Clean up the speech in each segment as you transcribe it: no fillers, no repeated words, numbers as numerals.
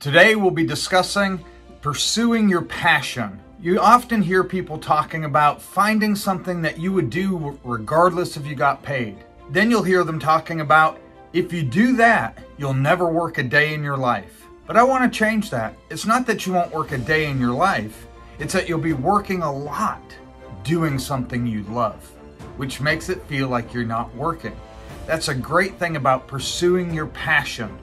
Today we'll be discussing pursuing your passion. You often hear people talking about finding something that you would do regardless if you got paid. Then you'll hear them talking about if you do that, you'll never work a day in your life. But I want to change that. It's not that you won't work a day in your life, it's that you'll be working a lot doing something you love, which makes it feel like you're not working. That's a great thing about pursuing your passion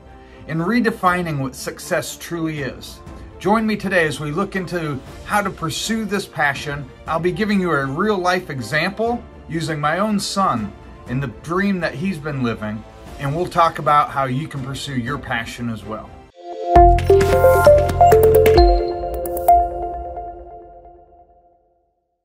and redefining what success truly is. Join me today as we look into how to pursue this passion. I'll be giving you a real life example using my own son and the dream that he's been living, and we'll talk about how you can pursue your passion as well.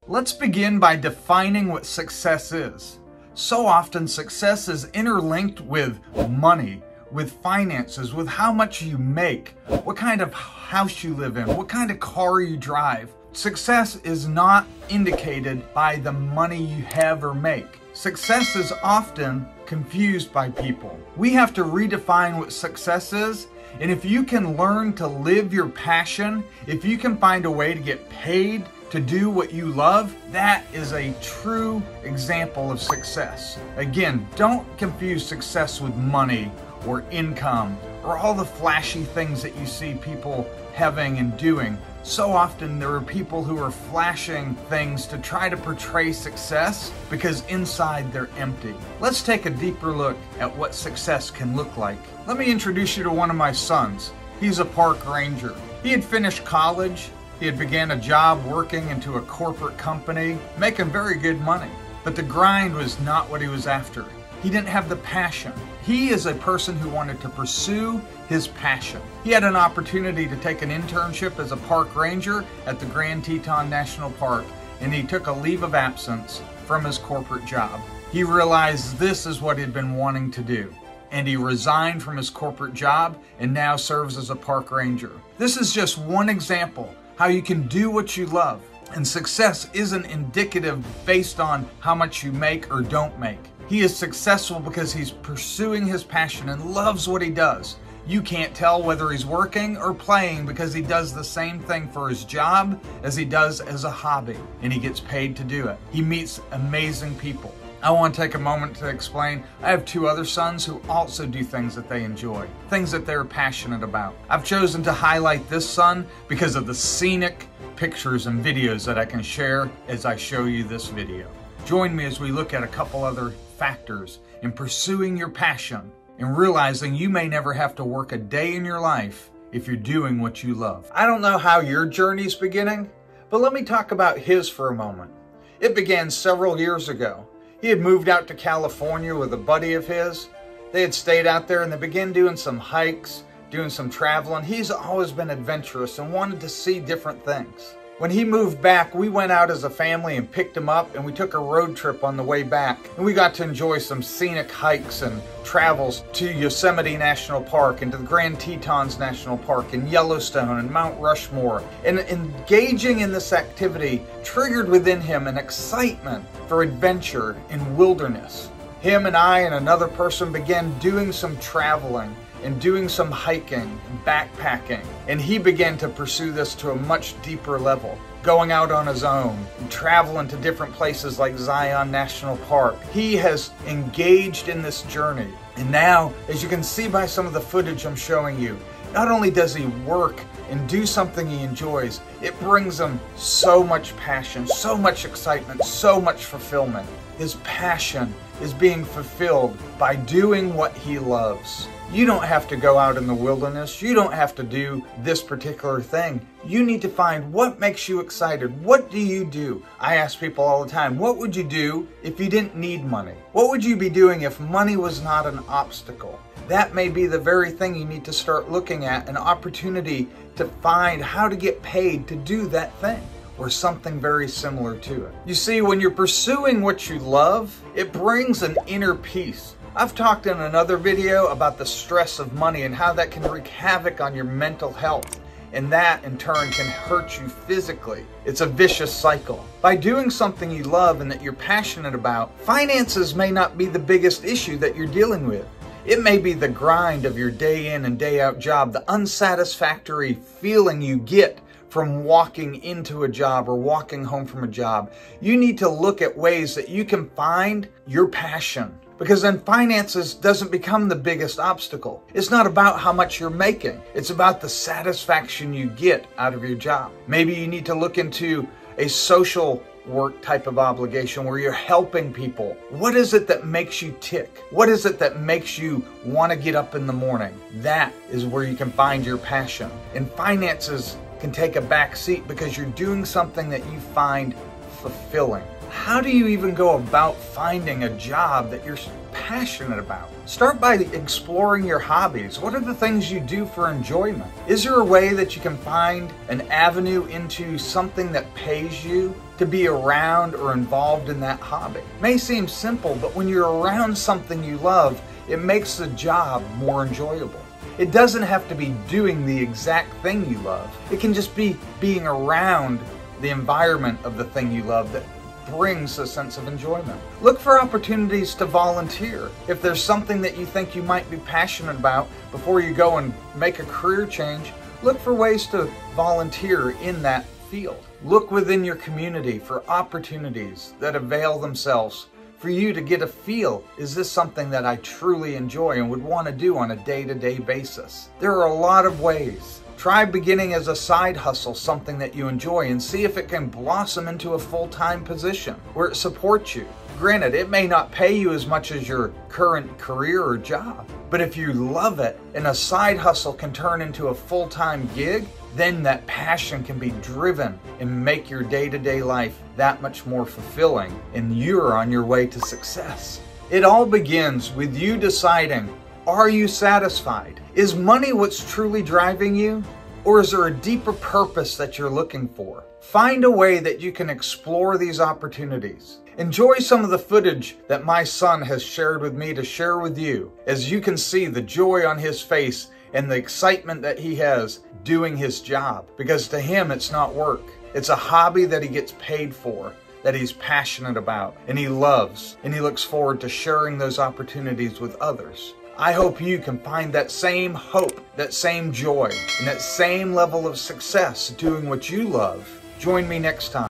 Let's begin by defining what success is. So often success is interlinked with money, with finances, with how much you make, what kind of house you live in, what kind of car you drive. Success is not indicated by the money you have or make. Success is often confused by people. We have to redefine what success is, and if you can learn to live your passion, if you can find a way to get paid to do what you love, that is a true example of success. Again, don't confuse success with money or income or all the flashy things that you see people having and doing. So often there are people who are flashing things to try to portray success because inside they're empty. Let's take a deeper look at what success can look like. Let me introduce you to one of my sons. He's a park ranger. He had finished college. He had began a job working into a corporate company, making very good money. But the grind was not what he was after. He didn't have the passion. He is a person who wanted to pursue his passion. He had an opportunity to take an internship as a park ranger at the Grand Teton National Park, and he took a leave of absence from his corporate job. He realized this is what he'd been wanting to do, and he resigned from his corporate job and now serves as a park ranger. This is just one example how you can do what you love, and success isn't indicative based on how much you make or don't make. He is successful because he's pursuing his passion and loves what he does. You can't tell whether he's working or playing because he does the same thing for his job as he does as a hobby, and he gets paid to do it. He meets amazing people. I want to take a moment to explain, I have two other sons who also do things that they enjoy, things that they're passionate about. I've chosen to highlight this son because of the scenic pictures and videos that I can share as I show you this video. Join me as we look at a couple other factors in pursuing your passion and realizing you may never have to work a day in your life if you're doing what you love. I don't know how your journey's beginning, but let me talk about his for a moment. It began several years ago. He had moved out to California with a buddy of his. They had stayed out there and they began doing some hikes, doing some traveling. He's always been adventurous and wanted to see different things. When he moved back, we went out as a family and picked him up, and we took a road trip on the way back. And we got to enjoy some scenic hikes and travels to Yosemite National Park and to the Grand Tetons National Park and Yellowstone and Mount Rushmore. And engaging in this activity triggered within him an excitement for adventure and wilderness. Him and I and another person began doing some traveling and doing some hiking and backpacking, and he began to pursue this to a much deeper level, going out on his own and traveling to different places like Zion National Park. He has engaged in this journey, and now, as you can see by some of the footage I'm showing you, not only does he work and do something he enjoys, it brings him so much passion, so much excitement, so much fulfillment. His passion is being fulfilled by doing what he loves. You don't have to go out in the wilderness. You don't have to do this particular thing. You need to find what makes you excited. What do you do? I ask people all the time, what would you do if you didn't need money? What would you be doing if money was not an obstacle? That may be the very thing you need to start looking at, an opportunity to find how to get paid to do that thing, or something very similar to it. You see, when you're pursuing what you love, it brings an inner peace. I've talked in another video about the stress of money and how that can wreak havoc on your mental health, and that in turn can hurt you physically. It's a vicious cycle. By doing something you love and that you're passionate about, finances may not be the biggest issue that you're dealing with. It may be the grind of your day in and day out job, the unsatisfactory feeling you get from walking into a job or walking home from a job. You need to look at ways that you can find your passion, because then finances doesn't become the biggest obstacle. It's not about how much you're making. It's about the satisfaction you get out of your job. Maybe you need to look into a social work type of obligation where you're helping people. What is it that makes you tick? What is it that makes you want to get up in the morning? That is where you can find your passion. And finances can take a back seat because you're doing something that you find fulfilling. How do you even go about finding a job that you're passionate about? Start by exploring your hobbies. What are the things you do for enjoyment? Is there a way that you can find an avenue into something that pays you to be around or involved in that hobby? It may seem simple, but when you're around something you love, it makes the job more enjoyable. It doesn't have to be doing the exact thing you love. It can just be being around the environment of the thing you love that brings a sense of enjoyment. Look for opportunities to volunteer. If there's something that you think you might be passionate about before you go and make a career change, look for ways to volunteer in that field. Look within your community for opportunities that avail themselves for you to get a feel, is this something that I truly enjoy and would want to do on a day-to-day basis? There are a lot of ways. Try beginning as a side hustle, something that you enjoy, and see if it can blossom into a full-time position where it supports you. Granted, it may not pay you as much as your current career or job, but if you love it and a side hustle can turn into a full-time gig, then that passion can be driven and make your day-to-day life that much more fulfilling, and you're on your way to success. It all begins with you deciding, are you satisfied? Is money what's truly driving you? Or is there a deeper purpose that you're looking for? Find a way that you can explore these opportunities. Enjoy some of the footage that my son has shared with me to share with you, as you can see the joy on his face and the excitement that he has doing his job. Because to him, it's not work. It's a hobby that he gets paid for, that he's passionate about, and he loves, and he looks forward to sharing those opportunities with others. I hope you can find that same hope, that same joy, and that same level of success doing what you love. Join me next time.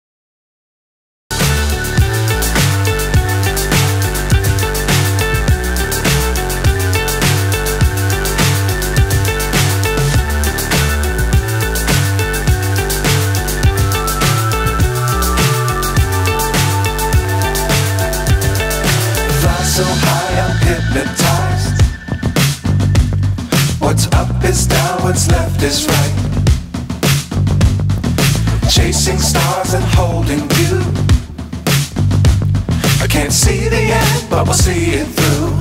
So high I'm hypnotized. What's up is down, what's left is right. Chasing stars and holding you. I can't see the end, but we'll see it through.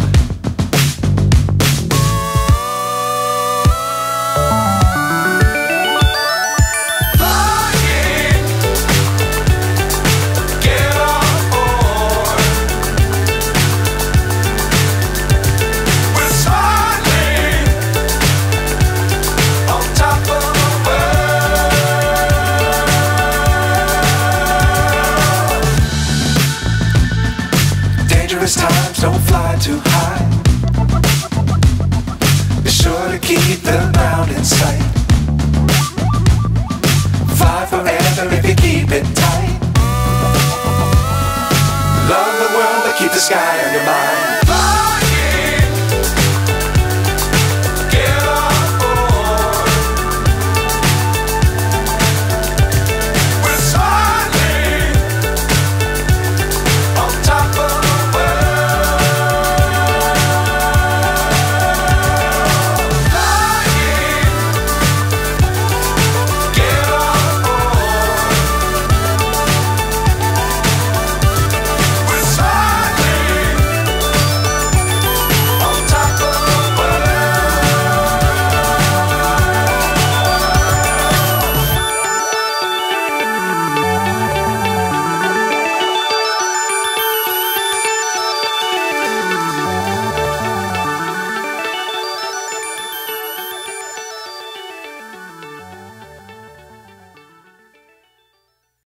Times don't fly too high. Be sure to keep the ground in sight. Fly forever if you keep it tight. Love the world but keep the sky on your mind.